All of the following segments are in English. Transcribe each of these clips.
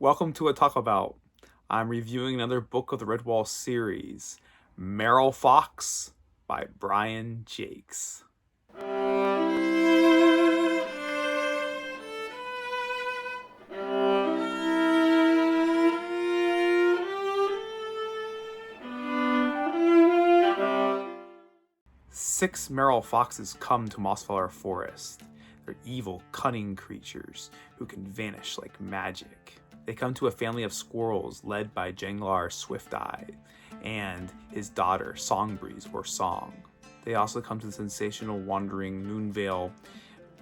Welcome to a Talk About. I'm reviewing another book of the Redwall series, Marlfox by Brian Jacques. Six Marlfoxes come to Mossfeller Forest. They're evil, cunning creatures who can vanish like magic. They come to a family of squirrels led by Janglar Swift-Eye and his daughter Songbreeze or Song. They also come to the sensational wandering Moonvale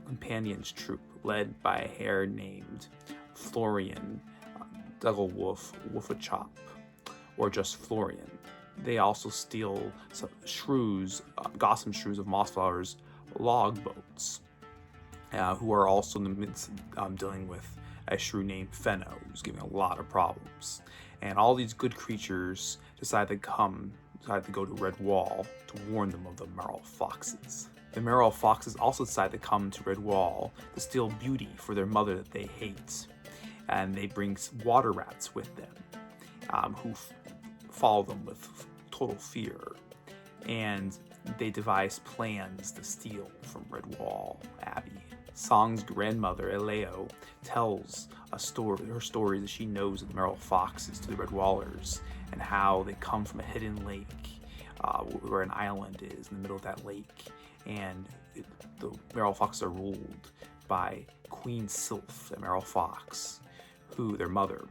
Companions troop led by a hare named Florian Dugglewolf Woofachop, or just Florian. They also steal some shrews, gossamer shrews of Mossflower's log boats, who are also in the midst of dealing with a shrew named Fenno, who's giving a lot of problems. And all these good creatures decide to go to Redwall to warn them of the Marlfoxes. The Marlfoxes also decide to come to Redwall to steal beauty for their mother that they hate. And they bring water rats with them, who follow them with total fear. And they devise plans to steal from Redwall Abbey. Song's grandmother, Eleo, tells her story that she knows of the Marlfoxes to the Redwallers and how they come from a hidden lake where an island is in the middle of that lake. And the Marlfoxes are ruled by Queen Sylph, the Marlfox, their mother,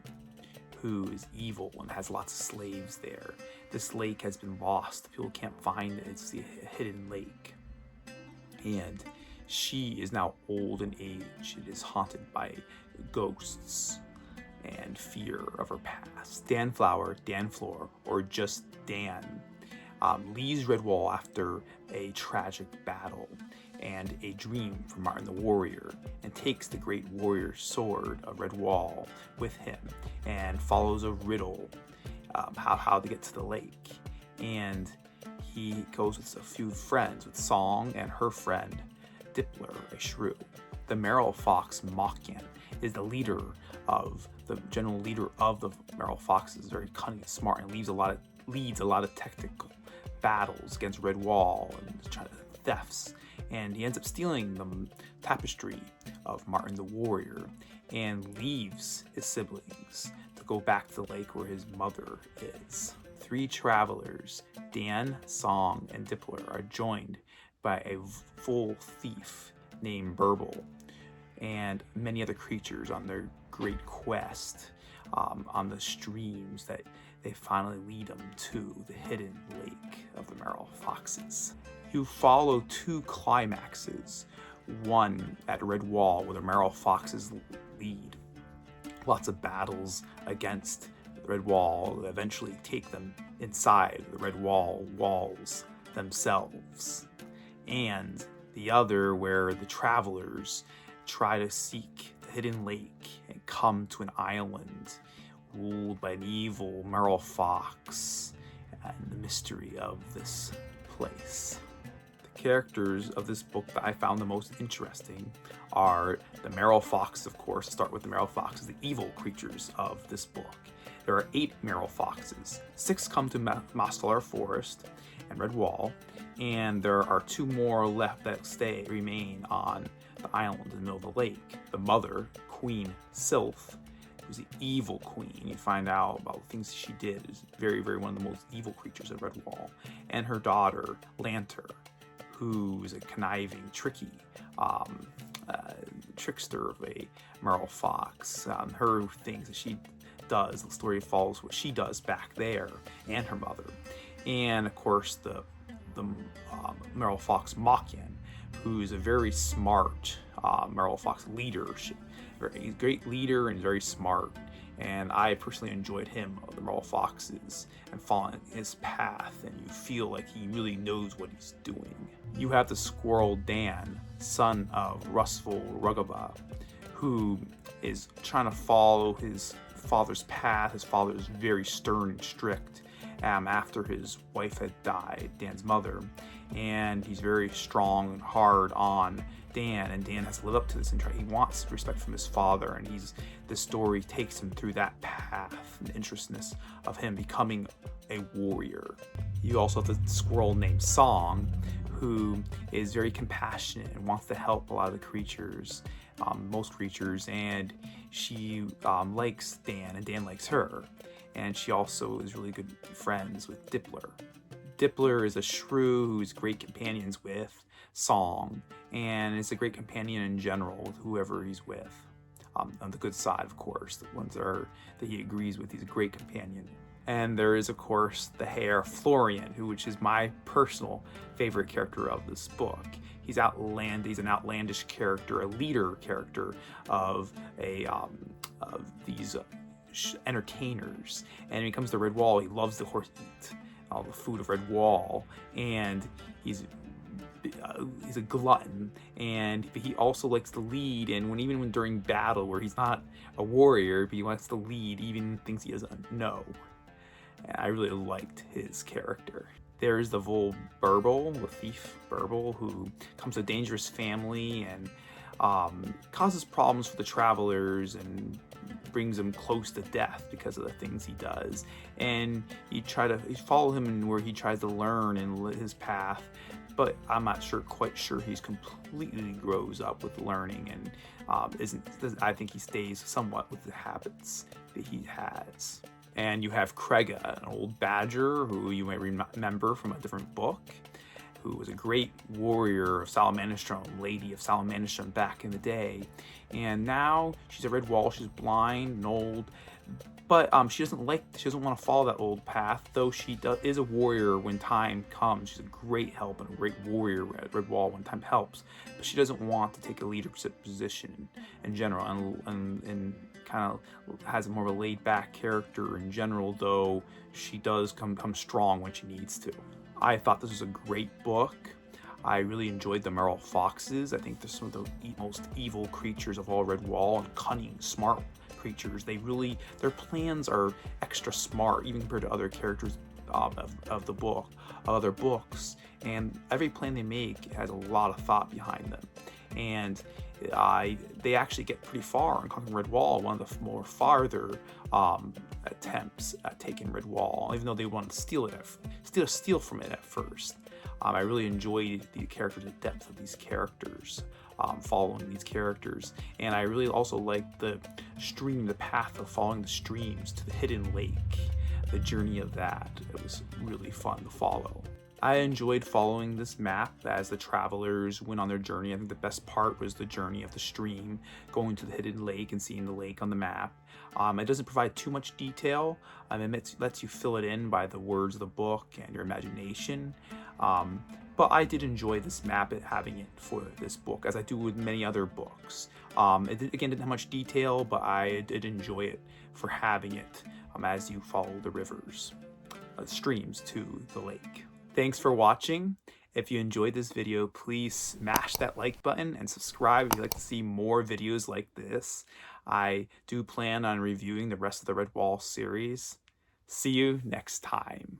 who is evil and has lots of slaves there. This lake has been lost. People can't find it. It's the hidden lake. And she is now old in age. It is haunted by ghosts and fear of her past. Danflor, or just Dan, leaves Redwall after a tragic battle and a dream from Martin the Warrior, and takes the great warrior sword of Redwall with him and follows a riddle how to get to the lake. And he goes with a few friends, with Song and her friend Dippler, a shrew. The Marlfox Mocyan is the general leader of the Marlfoxes, very cunning and smart, and leads a lot of tactical battles against Redwall and thefts. And he ends up stealing the tapestry of Martin the Warrior and leaves his siblings to go back to the lake where his mother is. Three travelers, Dan, Song, and Dippler, are joined by a full thief named Burble and many other creatures on their great quest on the streams that they finally lead them to the hidden lake of the Marlfoxes. You follow two climaxes, one at Redwall where the Marlfoxes lead lots of battles against the Redwall that eventually take them inside the Redwall walls themselves, and the other where the travelers try to seek the hidden lake and come to an island ruled by an evil Marlfox and the mystery of this place. The characters of this book that I found the most interesting are the Marlfox, of course. Start with the Marlfoxes, the evil creatures of this book. There are 8 Marlfoxes. 6 come to Mossfeller Forest and Redwall, and there are 2 more left that remain on the island in the middle of the lake. The mother, Queen Sylph, who's the evil queen. You find out about the things she did. Is very, very one of the most evil creatures of Redwall. And her daughter, Lanter, who's a conniving, tricky trickster of a Marlfox. Her things that she does, the story follows what she does back there, and her mother. And of course the Marlfox Mocyan, who's a very smart Marlfox leader. He's a great leader and very smart, and I personally enjoyed him of the Marlfoxes and following his path, and you feel like he really knows what he's doing. You have the squirrel Dan, son of Rustful Rugaba, who is trying to follow his father's path. His father is very stern and strict after his wife had died, Dan's mother, and he's very strong and hard on Dan, and Dan has to live up to this and he wants respect from his father, and the story takes him through that path and the interestness of him becoming a warrior. You also have the squirrel named Song, who is very compassionate and wants to help a lot of the creatures, most creatures, and she likes Dan and Dan likes her, and she also is really good friends with Dippler. Dippler is a shrew who's great companions with Song, and is a great companion in general with whoever he's with. On the good side, of course, the ones that he agrees with, he's a great companion. And there is, of course, the hare Florian, which is my personal favorite character of this book. He's an outlandish character, a leader character of these entertainers. And when he comes to Redwall, he loves to eat all the food of Redwall, and he's a glutton, and he also likes to lead, and even when during battle where he's not a warrior, but he likes to lead even things he doesn't know. And I really liked his character. There's the Vole Burble, the thief Burble, who comes to a dangerous family and causes problems for the travelers and brings them close to death because of the things he does. And you follow him in where he tries to learn in his path, but I'm not quite sure he's completely grows up with learning, and I think he stays somewhat with the habits that he has. And you have Crega, an old badger who you may remember from a different book, who was a great warrior of Salamandastrom, lady of Salamandastrom back in the day. And now she's at Redwall, she's blind and old, but she doesn't want to follow that old path, though she is a warrior when time comes. She's a great help and a great warrior at Redwall when time helps, but she doesn't want to take a leadership position in general, and kind of has more of a laid-back character in general, though she does come strong when she needs to. I thought this was a great book. I really enjoyed the Marlfoxes. I think they're some of the most evil creatures of all Redwall, and cunning, smart creatures. Their plans are extra smart, even compared to other characters of the book, other books. And every plan they make has a lot of thought behind them. And they actually get pretty far in conquering Redwall, one of the more farther attempts at taking Redwall, even though they wanted to steal from it at first. I really enjoyed the depth of these characters, following these characters, and I really also liked the path of following the streams to the hidden lake, the journey of that. It was really fun to follow. I enjoyed following this map as the travelers went on their journey. I think the best part was the journey of the stream, going to the hidden lake and seeing the lake on the map. It doesn't provide too much detail. It lets you fill it in by the words of the book and your imagination. But I did enjoy this map, having it for this book, as I do with many other books. It didn't have much detail, but I did enjoy it for having it as you follow the rivers, streams to the lake. Thanks for watching. If you enjoyed this video, please smash that like button and subscribe if you'd like to see more videos like this. I do plan on reviewing the rest of the Redwall series. See you next time.